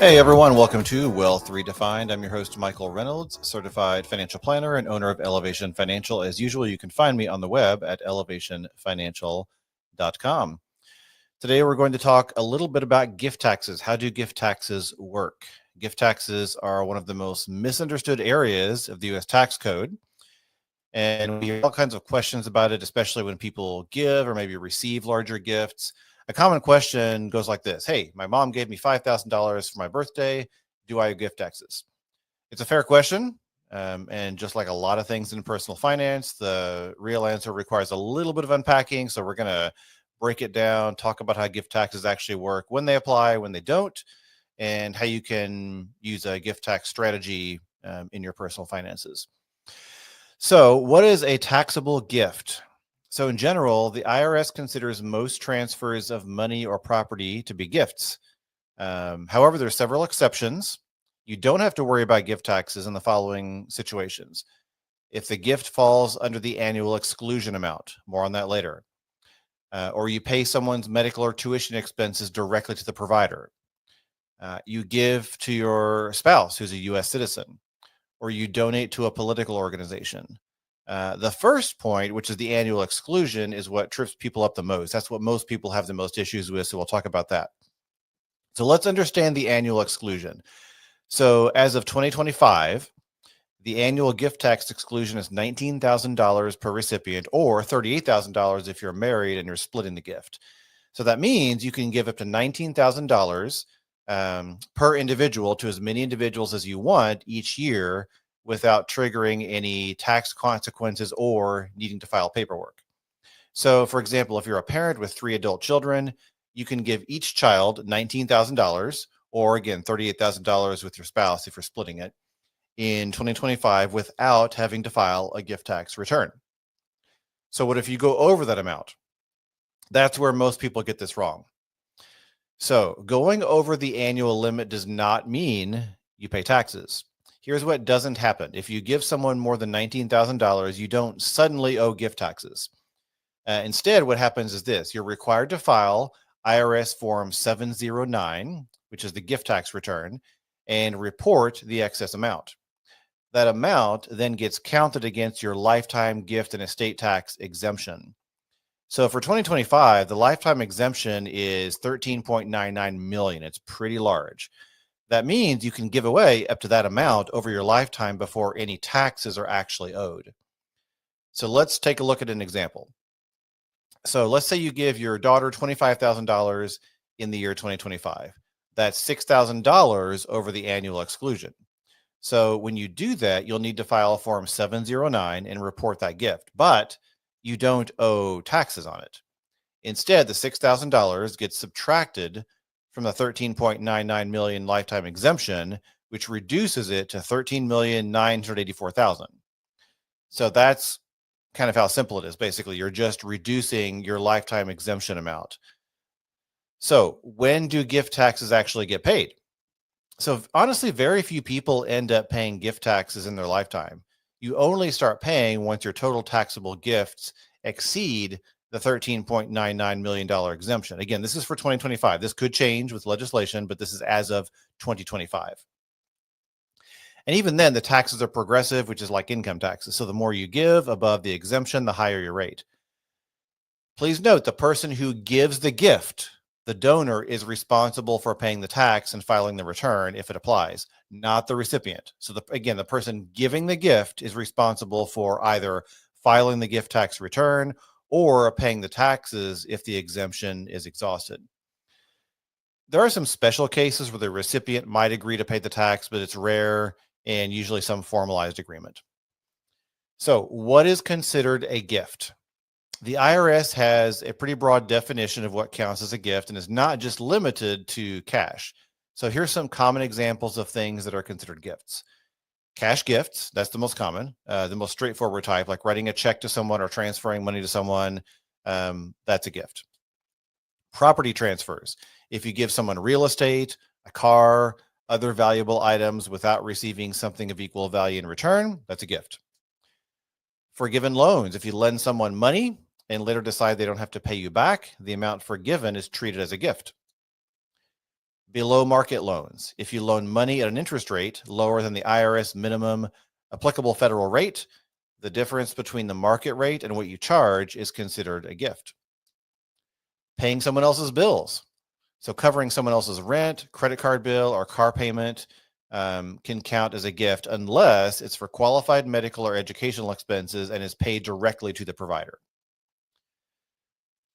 Hey everyone, welcome to Wealth Redefined. I'm your host, Michael Reynolds, certified financial planner and owner of Elevation Financial. As usual, you can find me on the web at elevationfinancial.com. Today, we're going to talk a little bit about gift taxes. How do gift taxes work? Gift taxes are one of the most misunderstood areas of the U.S. tax code. And we hear all kinds of questions about it, especially when people give or maybe receive larger gifts. A common question goes like this: Hey, my mom gave me $5,000 for my birthday. Do I owe gift taxes? It's a fair question. And just like a lot of things in personal finance, the real answer requires a little bit of unpacking. So we're going to break it down, talk about how gift taxes actually work, when they apply, when they don't, and how you can use a gift tax strategy in your personal finances. So, what is a taxable gift? So, in general, the IRS considers most transfers of money or property to be gifts. However, there are several exceptions. You don't have to worry about gift taxes in the following situations: if the gift falls under the annual exclusion amount, more on that later, or you pay someone's medical or tuition expenses directly to the provider, you give to your spouse who's a U.S. citizen, or you donate to a political organization. The first point, which is the annual exclusion, is what trips people up the most. That's what most people have the most issues with. So we'll talk about that. So let's understand the annual exclusion. So as of 2025, the annual gift tax exclusion is $19,000 per recipient, or $38,000 if you're married and you're splitting the gift. So that means you can give up to $19,000 per individual to as many individuals as you want each year without triggering any tax consequences or needing to file paperwork. So, for example, if you're a parent with 3 adult children, you can give each child $19,000, or again, $38,000 with your spouse if you're splitting it, in 2025 without having to file a gift tax return. So, what if you go over that amount? That's where most people get this wrong. So, going over the annual limit does not mean you pay taxes. Here's what doesn't happen. If you give someone more than $19,000, you don't suddenly owe gift taxes. Instead, what happens is this: you're required to file IRS Form 709, which is the gift tax return, and report the excess amount. That amount then gets counted against your lifetime gift and estate tax exemption. So for 2025, the lifetime exemption is 13.99 million. It's pretty large. That means you can give away up to that amount over your lifetime before any taxes are actually owed. So let's take a look at an example. So let's say you give your daughter $25,000 in the year 2025. That's $6,000 over the annual exclusion. So when you do that, you'll need to file Form 709 and report that gift, but you don't owe taxes on it. Instead, the $6,000 gets subtracted from the 13.99 million lifetime exemption, which reduces it to 13,984,000. So that's kind of how simple it is. Basically, you're just reducing your lifetime exemption amount. So when do gift taxes actually get paid? So honestly, very few people end up paying gift taxes in their lifetime. You only start paying once your total taxable gifts exceed the $13.99 million exemption. Again, this is for 2025. This could change with legislation, but this is as of 2025. And even then, the taxes are progressive, which is like income taxes. So the more you give above the exemption, the higher your rate. Please note, the person who gives the gift, the donor, is responsible for paying the tax and filing the return if it applies, not the recipient. So again, the person giving the gift is responsible for either filing the gift tax return or paying the taxes if the exemption is exhausted. There are some special cases where the recipient might agree to pay the tax, but it's rare and usually some formalized agreement. So what is considered a gift? The IRS has a pretty broad definition of what counts as a gift and is not just limited to cash. So here's some common examples of things that are considered gifts. Cash gifts, that's the most common, the most straightforward type, like writing a check to someone or transferring money to someone, that's a gift. Property transfers, if you give someone real estate, a car, other valuable items without receiving something of equal value in return, that's a gift. Forgiven loans, if you lend someone money and later decide they don't have to pay you back, the amount forgiven is treated as a gift. Below market loans. If you loan money at an interest rate lower than the IRS minimum applicable federal rate, the difference between the market rate and what you charge is considered a gift. Paying someone else's bills. So covering someone else's rent, credit card bill, or car payment can count as a gift unless it's for qualified medical or educational expenses and is paid directly to the provider.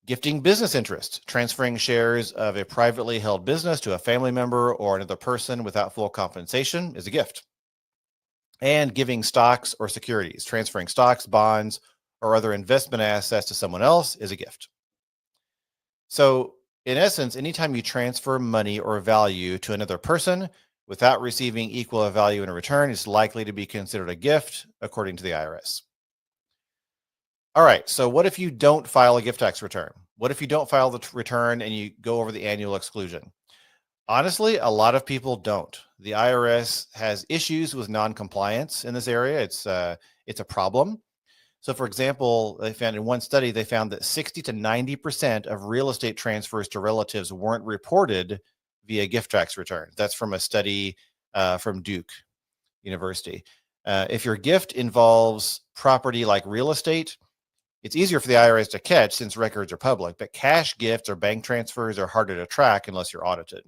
Gifting business interest, transferring shares of a privately held business to a family member or another person without full compensation is a gift. And giving stocks or securities, transferring stocks, bonds, or other investment assets to someone else is a gift. So, in essence, anytime you transfer money or value to another person without receiving equal value in return, it's likely to be considered a gift, according to the IRS. All right, so what if you don't file a gift tax return? What if you don't file the return and you go over the annual exclusion? Honestly, a lot of people don't. The IRS has issues with non-compliance in this area. It's a problem. So, for example, they found in one study, they found that 60 to 90% of real estate transfers to relatives weren't reported via gift tax return. That's from a study from Duke University. If your gift involves property like real estate, it's easier for the IRS to catch since records are public, but cash gifts or bank transfers are harder to track unless you're audited.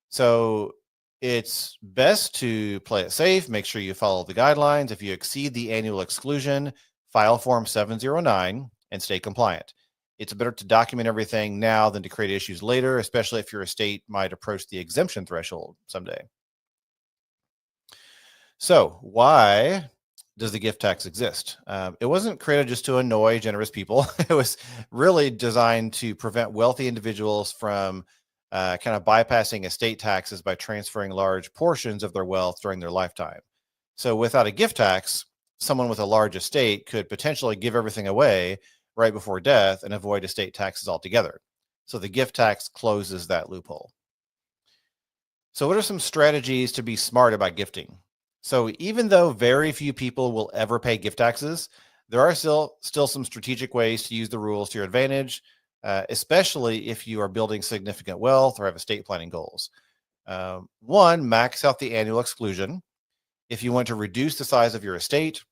So it's best to play it safe, make sure you follow the guidelines. If you exceed the annual exclusion, file Form 709 and stay compliant. It's better to document everything now than to create issues later, especially if your estate might approach the exemption threshold someday. So why does the gift tax exist? It wasn't created just to annoy generous people. It was really designed to prevent wealthy individuals from kind of bypassing estate taxes by transferring large portions of their wealth during their lifetime. So without a gift tax, someone with a large estate could potentially give everything away right before death and avoid estate taxes altogether. So the gift tax closes that loophole. So what are some strategies to be smart about gifting? So even though very few people will ever pay gift taxes, there are still some strategic ways to use the rules to your advantage, especially if you are building significant wealth or have estate planning goals. One, max out the annual exclusion. If you want to reduce the size of your estate,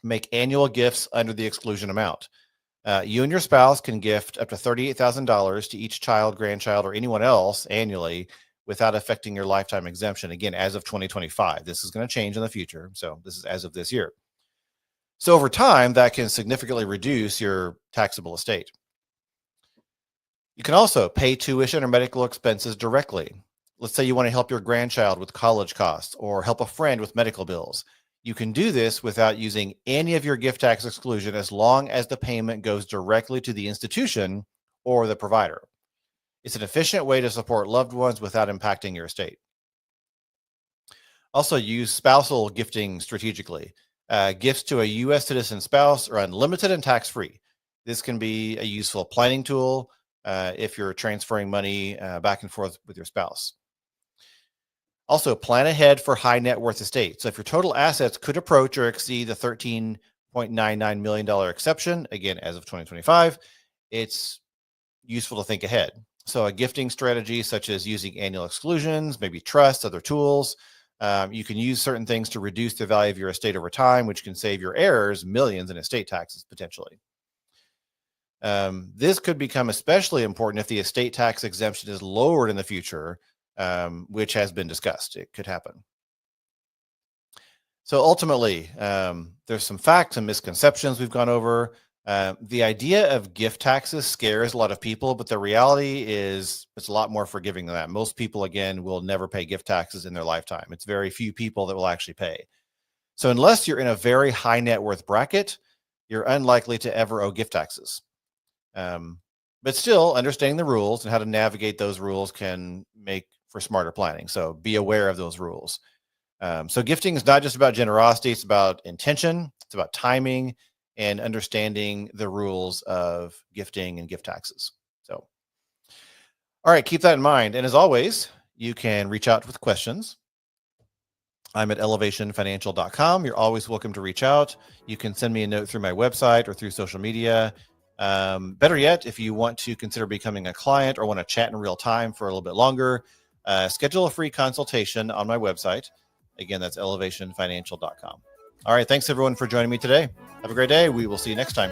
make annual gifts under the exclusion amount. You and your spouse can gift up to $38,000 to each child, grandchild, or anyone else annually without affecting your lifetime exemption. Again, as of 2025, this is going to change in the future. So this is as of this year. So over time, that can significantly reduce your taxable estate. You can also pay tuition or medical expenses directly. Let's say you want to help your grandchild with college costs or help a friend with medical bills. You can do this without using any of your gift tax exclusion as long as the payment goes directly to the institution or the provider. It's an efficient way to support loved ones without impacting your estate. Also, use spousal gifting strategically. Gifts to a U.S. citizen spouse are unlimited and tax-free. This can be a useful planning tool if you're transferring money back and forth with your spouse. Also, plan ahead for high net worth estate. So if your total assets could approach or exceed the $13.99 million exception, again, as of 2025, it's useful to think ahead. So a gifting strategy such as using annual exclusions, maybe trusts, other tools. You can use certain things to reduce the value of your estate over time, which can save your heirs millions in estate taxes potentially. This could become especially important if the estate tax exemption is lowered in the future, which has been discussed. It could happen. So ultimately, there's some facts and misconceptions we've gone over. The idea of gift taxes scares a lot of people, but the reality is it's a lot more forgiving than that. Most people, again, will never pay gift taxes in their lifetime. It's very few people that will actually pay. So unless you're in a very high net worth bracket, you're unlikely to ever owe gift taxes. But still, understanding the rules and how to navigate those rules can make for smarter planning. So be aware of those rules. So gifting is not just about generosity. It's about intention. It's about timing and understanding the rules of gifting and gift taxes. So, all right, keep that in mind. And as always, you can reach out with questions. I'm at elevationfinancial.com. You're always welcome to reach out. You can send me a note through my website or through social media. Better yet, if you want to consider becoming a client or want to chat in real time for a little bit longer, schedule a free consultation on my website. Again, that's elevationfinancial.com. All right. Thanks, everyone, for joining me today. Have a great day. We will see you next time.